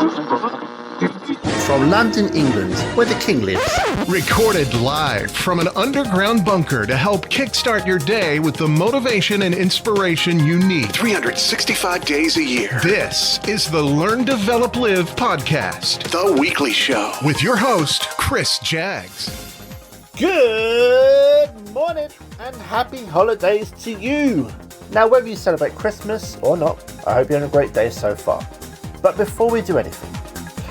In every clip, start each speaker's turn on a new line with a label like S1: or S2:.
S1: From London, England, where the king lives.
S2: Recorded live from an underground bunker to help kickstart your day with the motivation and inspiration you need
S3: 365 days a year.
S2: This is the Learn, Develop, Live podcast,
S3: The weekly show.
S2: with your host, Chris Jaggs.
S1: Good morning and happy holidays to you. Now, whether you celebrate Christmas or not, I hope you're having a great day so far. But before we do anything,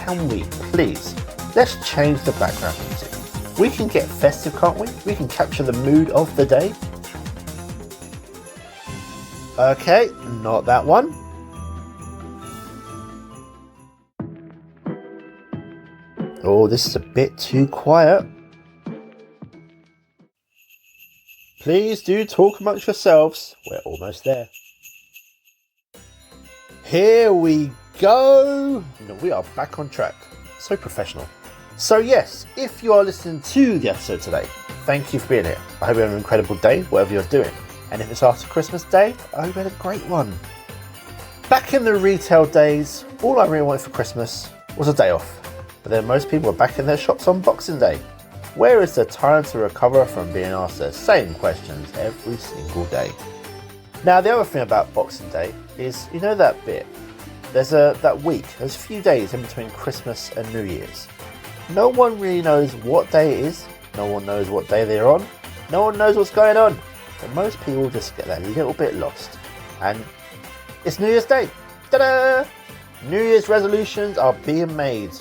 S1: can we please, let's change the background music. We can get festive, can't we? We can capture the mood of the day. Okay, not that one. Oh, this is a bit too quiet. Please do talk amongst yourselves. We're almost there. Here we go. We are back on track. So professional. So yes, if you are listening to the episode today, thank you for being here. I hope you have an incredible day, whatever you're doing. And if it's after Christmas Day, I hope you had a great one. Back in the retail days, all I really wanted for Christmas was a day off. But then most people are back in their shops on Boxing Day. Where is the time to recover from being asked the same questions every single day? Now, the other thing about Boxing Day is, you know that bit? There's that week, there's a few days in between Christmas and New Year's. No one really knows what day it is, no one knows what day they're on, no one knows what's going on. But most people just get that little bit lost. And it's New Year's Day. Ta-da! New Year's resolutions are being made,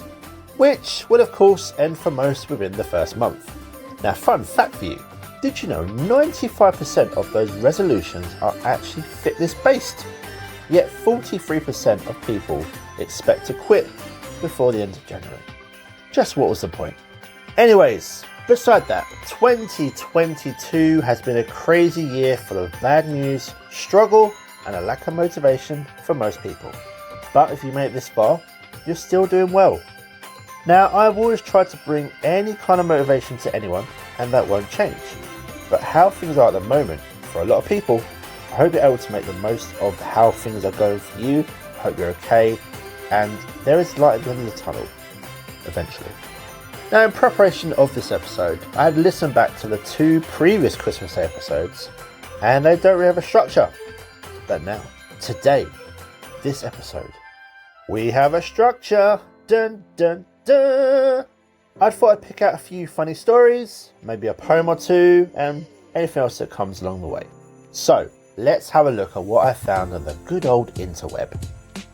S1: which will of course end for most within the first month. Now, fun fact for you, did you know 95% of those resolutions are actually fitness based? Yet 43% of people expect to quit before the end of January. Just what was the point? Anyways, beside that, 2022 has been a crazy year full of bad news, struggle and a lack of motivation for most people. But if you made it this far, you're still doing well. Now, I've always tried to bring any kind of motivation to anyone, and that won't change. But how things are at the moment, for a lot of people, I hope you're able to make the most of how things are going for you. I hope you're okay, and there is light at the end of the tunnel, eventually. Now, in preparation of this episode, I had listened back to the 2 previous Christmas Day episodes, and they don't really have a structure. But now, today, this episode, we have a structure. Dun dun dun! I thought I'd pick out a few funny stories, maybe a poem or two, and anything else that comes along the way. So, let's have a look at what I found on the good old interweb.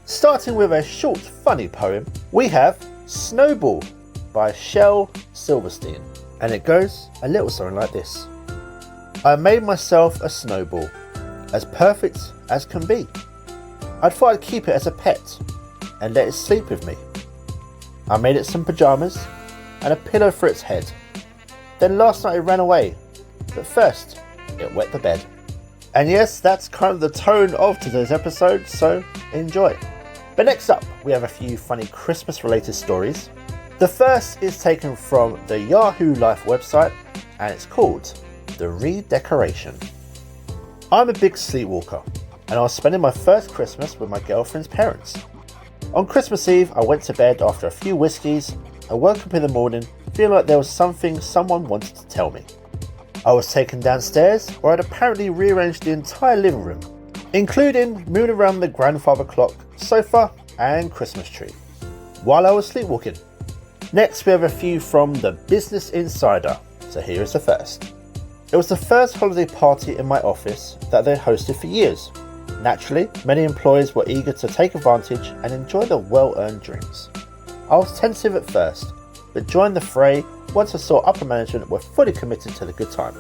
S1: Starting with a short, funny poem, we have Snowball by Shel Silverstein. And it goes a little something like this. I made myself a snowball, as perfect as can be. I thought I'd keep it as a pet, and let it sleep with me. I made it some pyjamas and a pillow for its head. Then last night it ran away, but first it wet the bed. And yes, that's kind of the tone of today's episode, so enjoy. But next up, we have a few funny Christmas related stories. The first is taken from the Yahoo Life website, and it's called The Redecoration. I'm a big sleepwalker, and I was spending my first Christmas with my girlfriend's parents. On Christmas Eve, I went to bed after a few whiskies and woke up in the morning feeling like there was something someone wanted to tell me. I was taken downstairs where I'd apparently rearranged the entire living room, including moving around the grandfather clock, sofa and Christmas tree, while I was sleepwalking. Next, we have a few from the Business Insider, so here is the first. It was the first holiday party in my office that they'd hosted for years. Naturally, many employees were eager to take advantage and enjoy the well-earned drinks. I was tentative at first, but joined the fray once I saw upper management were fully committed to the good time,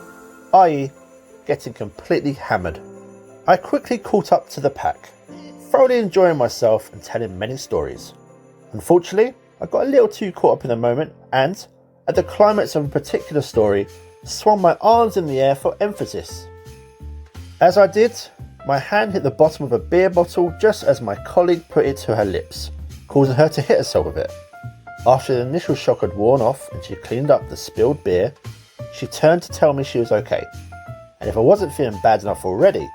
S1: i.e. getting completely hammered. I quickly caught up to the pack, thoroughly enjoying myself and telling many stories. Unfortunately, I got a little too caught up in the moment and, at the climax of a particular story, swung my arms in the air for emphasis. As I did, my hand hit the bottom of a beer bottle just as my colleague put it to her lips, causing her to hit herself with it. After the initial shock had worn off and she cleaned up the spilled beer, she turned to tell me she was okay. And if I wasn't feeling bad enough already,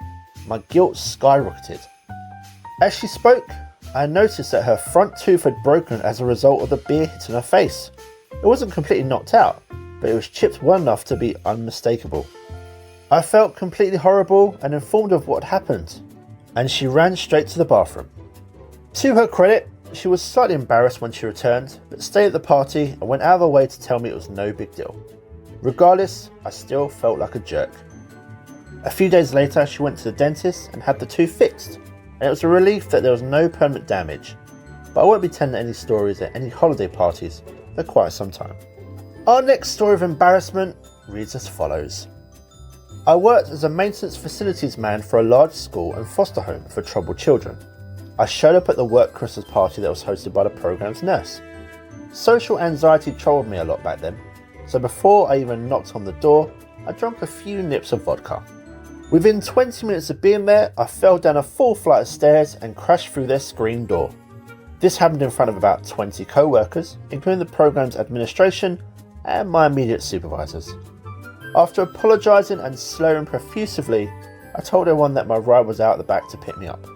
S1: my guilt skyrocketed. As she spoke, I noticed that her front tooth had broken as a result of the beer hitting her face. It wasn't completely knocked out, but it was chipped well enough to be unmistakable. I felt completely horrible and informed of what had happened, and she ran straight to the bathroom. To her credit, she was slightly embarrassed when she returned, but stayed at the party and went out of her way to tell me it was no big deal. Regardless, I still felt like a jerk. A few days later, she went to the dentist and had the tooth fixed, and it was a relief that there was no permanent damage, but I won't be telling any stories at any holiday parties for quite some time. Our next story of embarrassment reads as follows. I worked as a maintenance facilities man for a large school and foster home for troubled children. I showed up at the work Christmas party that was hosted by the programme's nurse. Social anxiety troubled me a lot back then, so before I even knocked on the door, I drank a few nips of vodka. Within 20 minutes of being there, I fell down a full flight of stairs and crashed through their screen door. This happened in front of about 20 co-workers, including the programme's administration and my immediate supervisors. After apologising and slurring profusely, I told everyone that my ride was out the back to pick me up.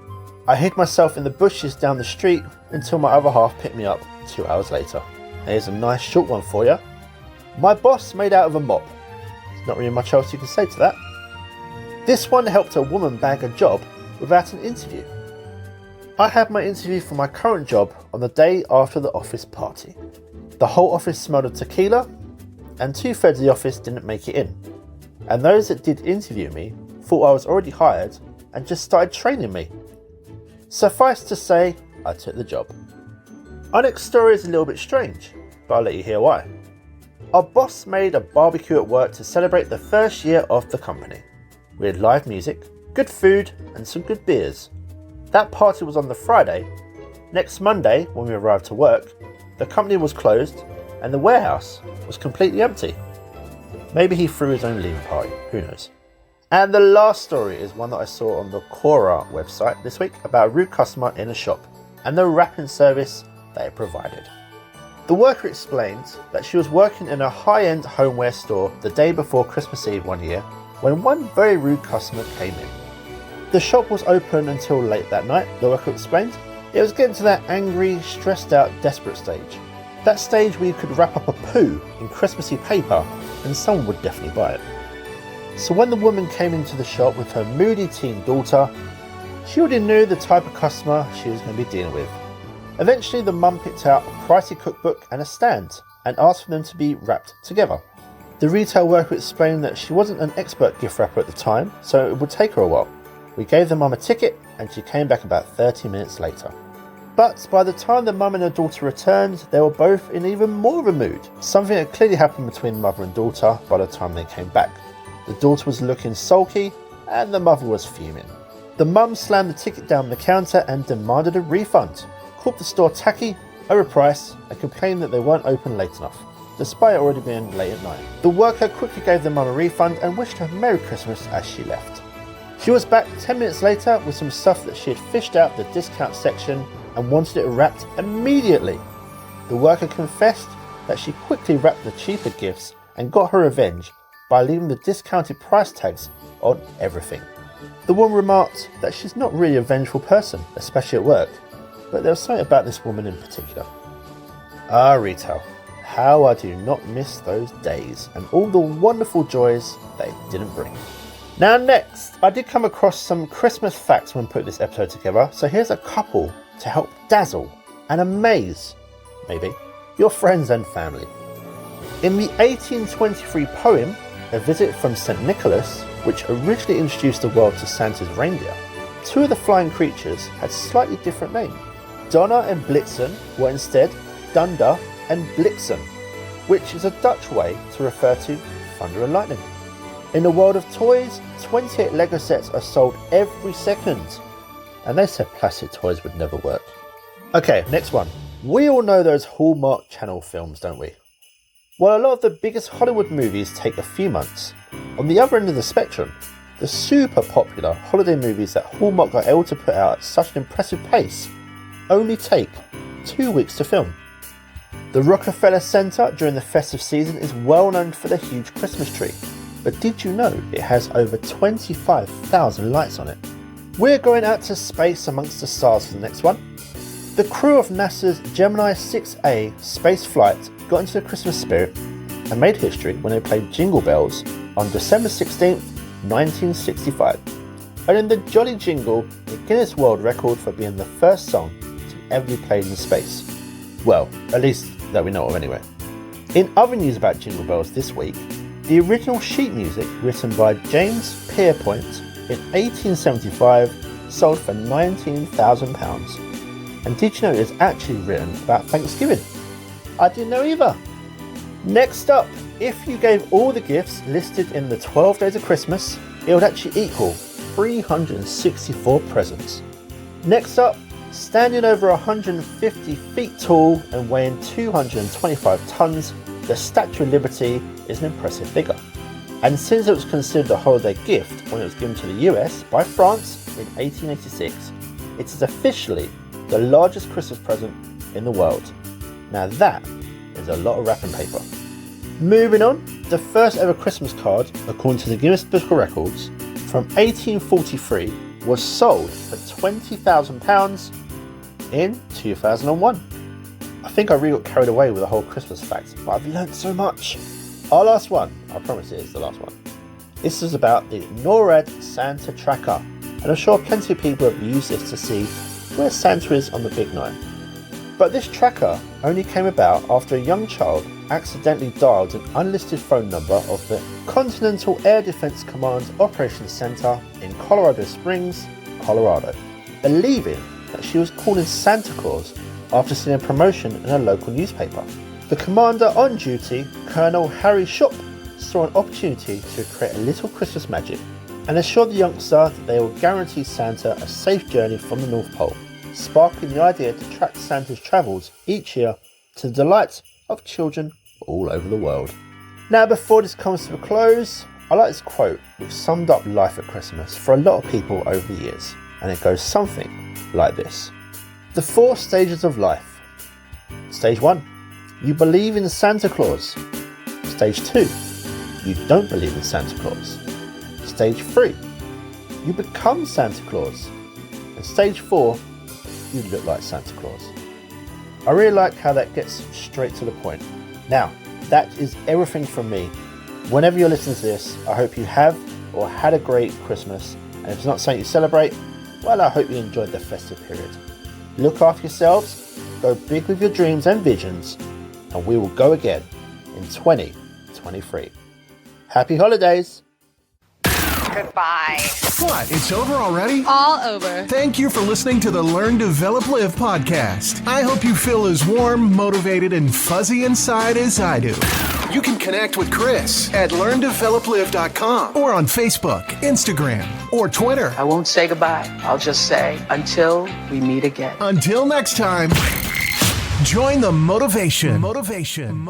S1: I hid myself in the bushes down the street until my other half picked me up 2 hours later. Here's a nice short one for you. My boss made out of a mop. There's not really much else you can say to that. This one helped a woman bag a job without an interview. I had my interview for my current job on the day after the office party. The whole office smelled of tequila, and 2/3 of the office didn't make it in. And those that did interview me thought I was already hired and just started training me. Suffice to say, I took the job. Our next story is a little bit strange, but I'll let you hear why. Our boss made a barbecue at work to celebrate the first year of the company. We had live music, good food, and some good beers. That party was on the Friday. Next Monday, when we arrived to work, the company was closed and the warehouse was completely empty. Maybe he threw his own leaving party, who knows. And the last story is one that I saw on the Quora website this week about a rude customer in a shop and the wrapping service that it provided. The worker explained that she was working in a high-end homeware store the day before Christmas Eve one year when one very rude customer came in. The shop was open until late that night, the worker explained. It was getting to that angry, stressed out, desperate stage. That stage where you could wrap up a poo in Christmassy paper and someone would definitely buy it. So when the woman came into the shop with her moody teen daughter, she already knew the type of customer she was going to be dealing with. Eventually the mum picked out a pricey cookbook and a stand and asked for them to be wrapped together. The retail worker explained that she wasn't an expert gift wrapper at the time, so it would take her a while. We gave the mum a ticket and she came back about 30 minutes later. But by the time the mum and her daughter returned, they were both in even more of a mood. Something had clearly happened between mother and daughter by the time they came back. The daughter was looking sulky and the mother was fuming. The mum slammed the ticket down the counter and demanded a refund, called the store tacky, overpriced, and complained that they weren't open late enough, despite it already being late at night. The worker quickly gave the mum a refund and wished her Merry Christmas as she left. She was back 10 minutes later with some stuff that she had fished out the discount section and wanted it wrapped immediately. The worker confessed that she quickly wrapped the cheaper gifts and got her revenge by leaving the discounted price tags on everything. The woman remarked that she's not really a vengeful person, especially at work, but there was something about this woman in particular. Retail. How I do not miss those days and all the wonderful joys they didn't bring. Now next, I did come across some Christmas facts when putting this episode together, so here's a couple to help dazzle and amaze, maybe, your friends and family. In the 1823 poem, A Visit from St. Nicholas, which originally introduced the world to Santa's reindeer, two of the flying creatures had slightly different names. Donner and Blitzen were instead Dunder and Blitzen, which is a Dutch way to refer to thunder and lightning. In the world of toys, 28 Lego sets are sold every second, and they said plastic toys would never work. Okay, next one. We all know those Hallmark Channel films, don't we? Well, a lot of the biggest Hollywood movies take a few months. On the other end of the spectrum, the super popular holiday movies that Hallmark are able to put out at such an impressive pace only take 2 weeks to film. The Rockefeller Center during the festive season is well known for the huge Christmas tree, but did you know it has over 25,000 lights on it? We're going out to space amongst the stars for the next one. The crew of NASA's Gemini 6A space flight got into the Christmas spirit and made history when they played Jingle Bells on December 16th, 1965, earning the Jolly Jingle the Guinness World Record for being the first song to ever be played in space. Well, at least that we know of anyway. In other news about Jingle Bells this week, the original sheet music written by James Pierpont in 1875 sold for £19,000. And did you know it was actually written about Thanksgiving? I didn't know either. Next up, if you gave all the gifts listed in the 12 Days of Christmas, it would actually equal 364 presents. Next up, standing over 150 feet tall and weighing 225 tons, the Statue of Liberty is an impressive figure. And since it was considered a holiday gift when it was given to the US by France in 1886, it is officially the largest Christmas present in the world. Now that is a lot of wrapping paper. Moving on, the first ever Christmas card, according to the Guinness Book of Records, from 1843 was sold for £20,000 in 2001. I think I really got carried away with the whole Christmas fact, but I've learned so much. Our last one, I promise it is the last one. This is about the NORAD Santa Tracker, and I'm sure plenty of people have used this to see where Santa is on the big night. But this tracker only came about after a young child accidentally dialed an unlisted phone number of the Continental Air Defense Command Operations Center in Colorado Springs, Colorado, believing that she was calling Santa Claus after seeing a promotion in a local newspaper. The commander on duty, Colonel Harry Shop, saw an opportunity to create a little Christmas magic and assured the youngster that they will guarantee Santa a safe journey from the North Pole, sparking the idea to track Santa's travels each year to the delight of children all over the world. Now, before this comes to a close, I like this quote which summed up life at Christmas for a lot of people over the years, and it goes something like this. The 4 stages of life. Stage 1, you believe in Santa Claus. Stage 2, you don't believe in Santa Claus. Stage 3, you become Santa Claus. And stage 4, you look like Santa Claus. I really like how that gets straight to the point. Now, that is everything from me. Whenever you're listening to this, I hope you have or had a great Christmas. And if it's not something you celebrate, well, I hope you enjoyed the festive period. Look after yourselves, go big with your dreams and visions, and we will go again in 2023. Happy holidays!
S4: Goodbye.
S2: What? It's over already?
S4: All over.
S2: Thank you for listening to the Learn, Develop, Live podcast. I hope you feel as warm, motivated, and fuzzy inside as I do.
S3: You can connect with Chris at learndeveloplive.com
S2: Or on Facebook, Instagram, or Twitter.
S5: I won't say goodbye. I'll just say until we meet again.
S2: Until next time, join the motivation. Motivation.